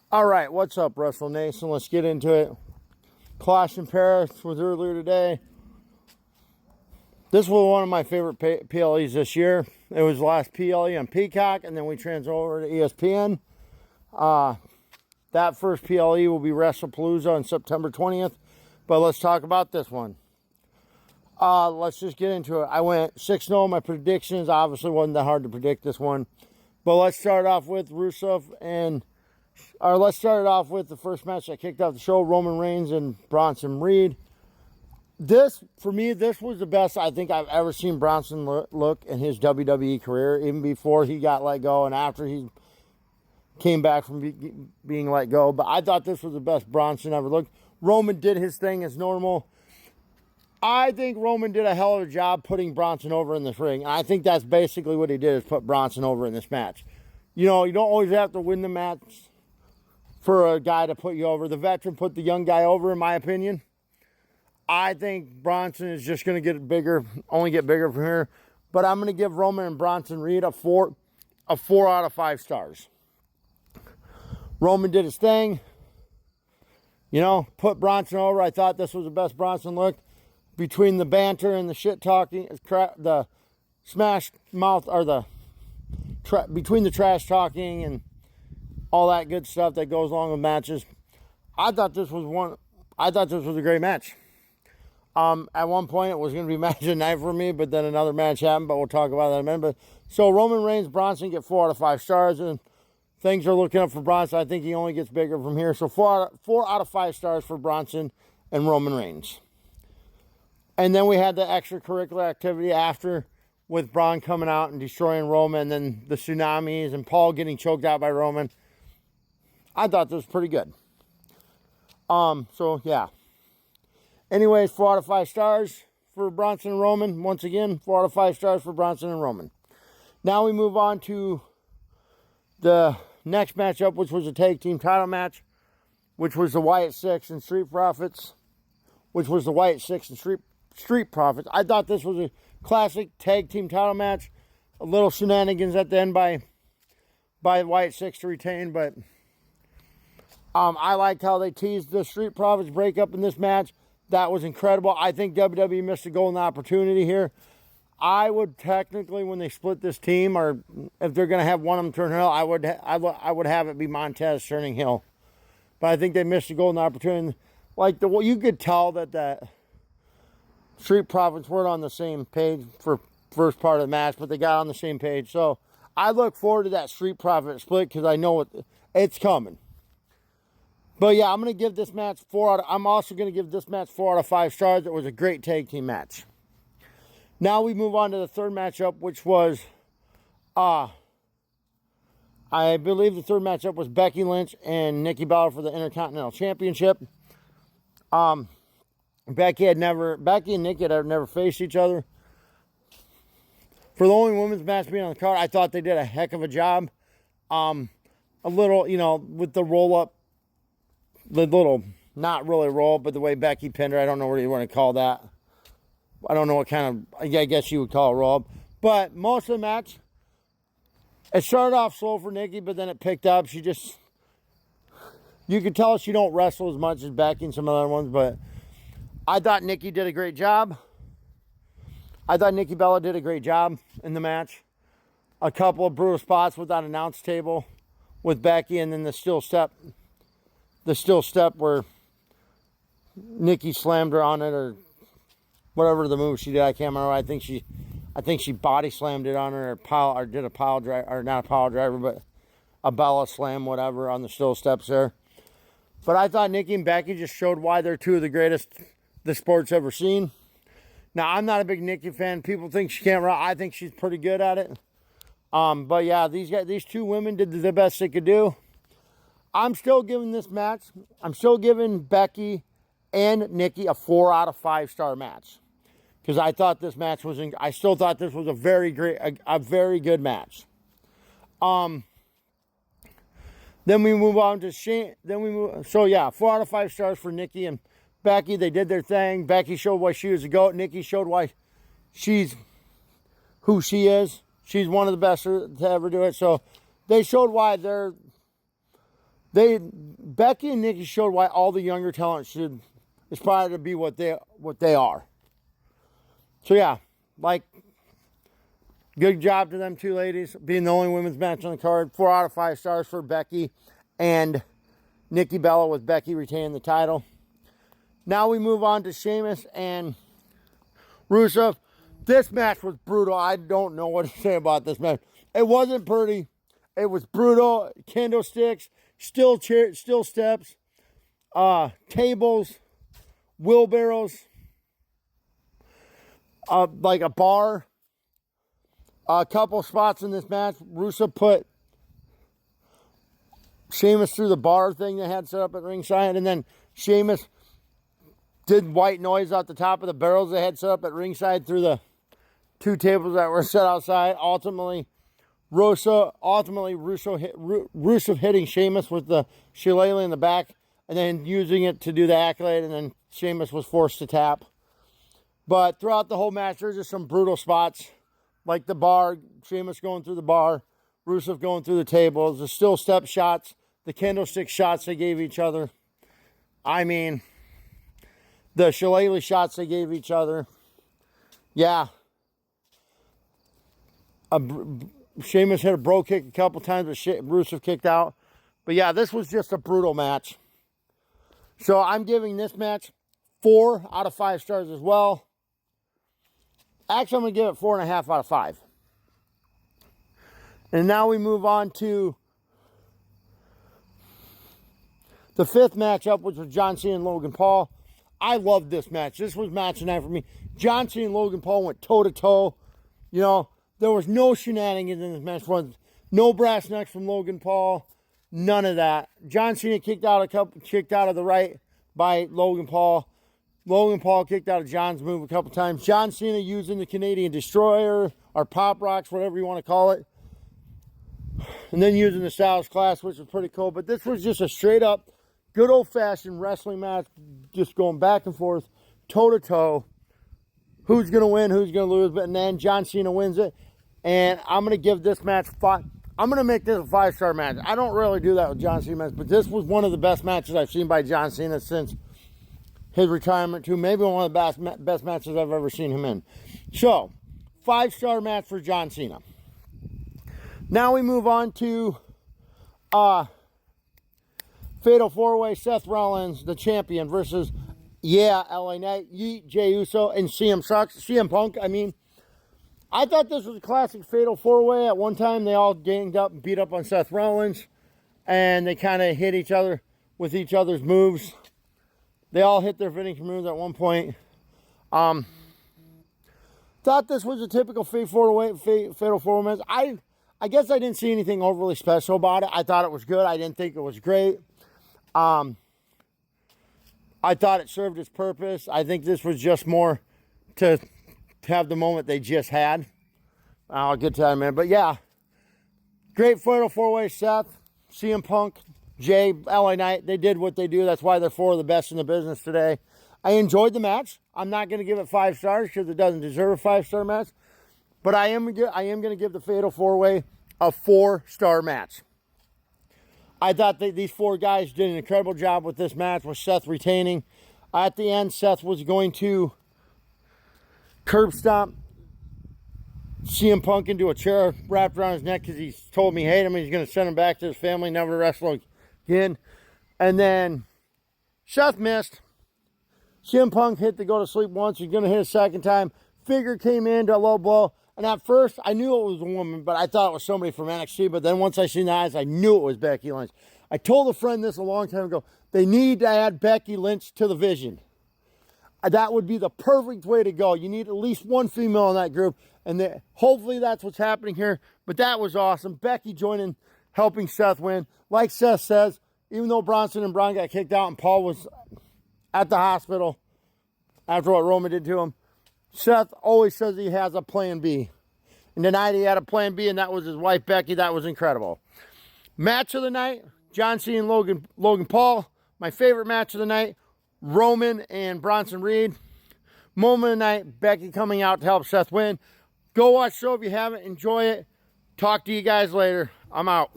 All right, what's up, Wrestle Nation? Let's get into it. Clash in Paris was earlier today. This was one of my favorite PLEs this year. It was the last PLE on Peacock, and then we transferred over to ESPN. That first PLE will be WrestlePalooza on September 20th. But let's talk about this one. Let's just get into it. I went 6-0. My predictions obviously wasn't that hard to predict this one. But let's start off with let's start it off with the first match that kicked off the show, Roman Reigns and Bronson Reed. For me, this was the best I think I've ever seen Bronson look in his WWE career, even before he got let go and after he came back from being let go. But I thought this was the best Bronson ever looked. Roman did his thing as normal. I think Roman did a hell of a job putting Bronson over in this ring. And I think that's basically what he did, is put Bronson over in this match. You know, you don't always have to win the match for a guy to put you over. The veteran put the young guy over, in my opinion. I think Bronson is just going to get bigger, only get bigger from here. But I'm going to give Roman and Bronson Reed a 4 out of 5 stars. Roman did his thing. You know, put Bronson over. I thought this was the best Bronson looked. Between the banter and the shit talking, the smash mouth, or between the trash talking and all that good stuff that goes along with matches, I thought this was a great match. At one point it was going to be match of the night for me, but then another match happened. But we'll talk about that in a minute. So Roman Reigns, Bronson get 4 out of 5 stars, and things are looking up for Bronson. I think he only gets bigger from here. So 4 out of 5 stars for Bronson and Roman Reigns. And then we had the extracurricular activity after, with Braun coming out and destroying Roman, and then the tsunamis and Paul getting choked out by Roman. I thought this was pretty good. So yeah. Anyways, 4 out of 5 stars for Bronson and Roman. Once again, 4 out of 5 stars for Bronson and Roman. Now we move on to the next matchup, which was a tag team title match, which was the Wyatt Six and Street Profits. I thought this was a classic tag team title match. A little shenanigans at the end by Wyatt Six to retain, but I liked how they teased the Street Profits breakup in this match. That was incredible. I think WWE missed a golden opportunity here. I would technically, when they split this team, or if they're going to have one of them turn heel, I would have it be Montez turning heel. But I think they missed a golden opportunity. Like you could tell that the Street Profits weren't on the same page for first part of the match, but they got on the same page. So I look forward to that Street Profit split because I know it's coming. But yeah, I'm going to give this match I'm also going to give this match 4 out of 5 stars. It was a great tag team match. Now we move on to the third matchup, which was, I believe the third matchup was Becky Lynch and Nikki Bella for the Intercontinental Championship. Becky and Nikki had never faced each other. For the only women's match being on the card, I thought they did a heck of a job. A little, with the roll-up, not really roll, but the way Becky pinned her, I don't know what you want to call that. I don't know what kind of, I guess you would call it roll-up. But most of the match, it started off slow for Nikki, but then it picked up. You could tell she don't wrestle as much as Becky and some other ones, but I thought Nikki did a great job. I thought Nikki Bella did a great job in the match. A couple of brutal spots with that announce table with Becky, and then the still step where Nikki slammed her on it, or whatever the move she did. I can't remember. I think she body slammed it on her, or did a pile driver, or not a pile driver, but a Bella slam, whatever, on the still steps there. But I thought Nikki and Becky just showed why they're two of the greatest the sport's ever seen. Now, I'm not a big Nikki fan. People think she can't run. I think she's pretty good at it. But yeah, these two women did the best they could do. I'm still giving Becky and Nikki a 4 out of 5 star match. Because I thought this match I still thought this was a very good match. Then we move on to Shane. So yeah, 4 out of 5 stars for Nikki and Becky. They did their thing. Becky showed why she was a GOAT. Nikki showed why she's who she is. She's one of the best to ever do it. So they showed why they're Becky and Nikki showed why all the younger talent should aspire to be what they are. So yeah, like, good job to them two ladies being the only women's match on the card. 4 out of 5 stars for Becky and Nikki Bella, with Becky retaining the title. Now we move on to Sheamus and Rusev. This match was brutal. I don't know what to say about this match. It wasn't pretty. It was brutal. Candlesticks, steel steps, tables, wheelbarrows, like a bar. A couple spots in this match, Rusev put Sheamus through the bar thing they had set up at ringside, and then Sheamus did white noise out the top of the barrels they had set up at ringside through the 2 tables that were set outside. Ultimately, Rusev hitting Sheamus with the shillelagh in the back, and then using it to do the accolade, and then Sheamus was forced to tap. But throughout the whole match, there's just some brutal spots, like the bar, Sheamus going through the bar, Rusev going through the tables, the still step shots, the candlestick shots they gave each other. I mean, the shillelagh shots they gave each other. Yeah. Sheamus hit a bro kick a couple times, but Rusev kicked out. But yeah, this was just a brutal match. So I'm giving this match 4 out of 5 stars as well. Actually, I'm going to give it 4.5 out of 5. And now we move on to the 5th matchup, which was John Cena and Logan Paul. I loved this match. This was match night for me. John Cena and Logan Paul went toe-to-toe. You know, there was no shenanigans in this match. No brass knucks from Logan Paul. None of that. John Cena kicked out of the right by Logan Paul. Logan Paul kicked out of John's move a couple times. John Cena using the Canadian Destroyer, or Pop Rocks, whatever you want to call it. And then using the Styles Clash, which was pretty cool. But this was just a straight up, good old fashioned wrestling match. Just going back and forth, toe to toe. Who's going to win, who's going to lose. But then John Cena wins it. And I'm going to give this match 5. I'm going to make this a 5-star match. I don't really do that with John Cena matches, but this was one of the best matches I've seen by John Cena since his retirement, too. Maybe one of the best matches I've ever seen him in. So, 5-star match for John Cena. Now we move on to Fatal 4-Way, Seth Rollins, the champion, versus, LA Knight, Yeet, Jey Uso, and CM Punk. I mean, I thought this was a classic Fatal 4-Way. At one time, they all ganged up and beat up on Seth Rollins, and they kind of hit each other with each other's moves. They all hit their finishing moves at one point. Thought this was a typical Fatal 4-Way match. I guess I didn't see anything overly special about it. I thought it was good. I didn't think it was great. I thought it served its purpose. I think this was just more to have the moment they just had. I'll get to that in a minute. But yeah, great Fatal 4-Way. Seth, CM Punk, Jay, LA Knight, they did what they do. That's why they're 4 of the best in the business today. I enjoyed the match. I'm not going to give it 5 stars because it doesn't deserve a 5-star match. But I am going to give the Fatal 4-Way a 4-star match. I thought that these 4 guys did an incredible job with this match, with Seth retaining. At the end, Seth was going to curb stomp CM Punk into a chair wrapped around his neck because he told me he hated him and he's going to send him back to his family, never to wrestle again. And then Seth missed. CM Punk hit to go to sleep once. He's going to hit a second time. Figure came in to a low blow. And at first, I knew it was a woman, but I thought it was somebody from NXT. But then once I seen the eyes, I knew it was Becky Lynch. I told a friend this a long time ago. They need to add Becky Lynch to the Vision. That would be the perfect way to go. You need at least one female in that group. And hopefully that's what's happening here. But that was awesome. Becky joining, helping Seth win. Like Seth says, even though Bronson and Braun got kicked out and Paul was at the hospital after what Roman did to him, Seth always says he has a plan B. And tonight he had a plan B, and that was his wife, Becky. That was incredible. Match of the night, John Cena and Logan Paul. My favorite match of the night, Roman and Bronson Reed. Moment of the night, Becky coming out to help Seth win. Go watch the show if you haven't. Enjoy it. Talk to you guys later. I'm out.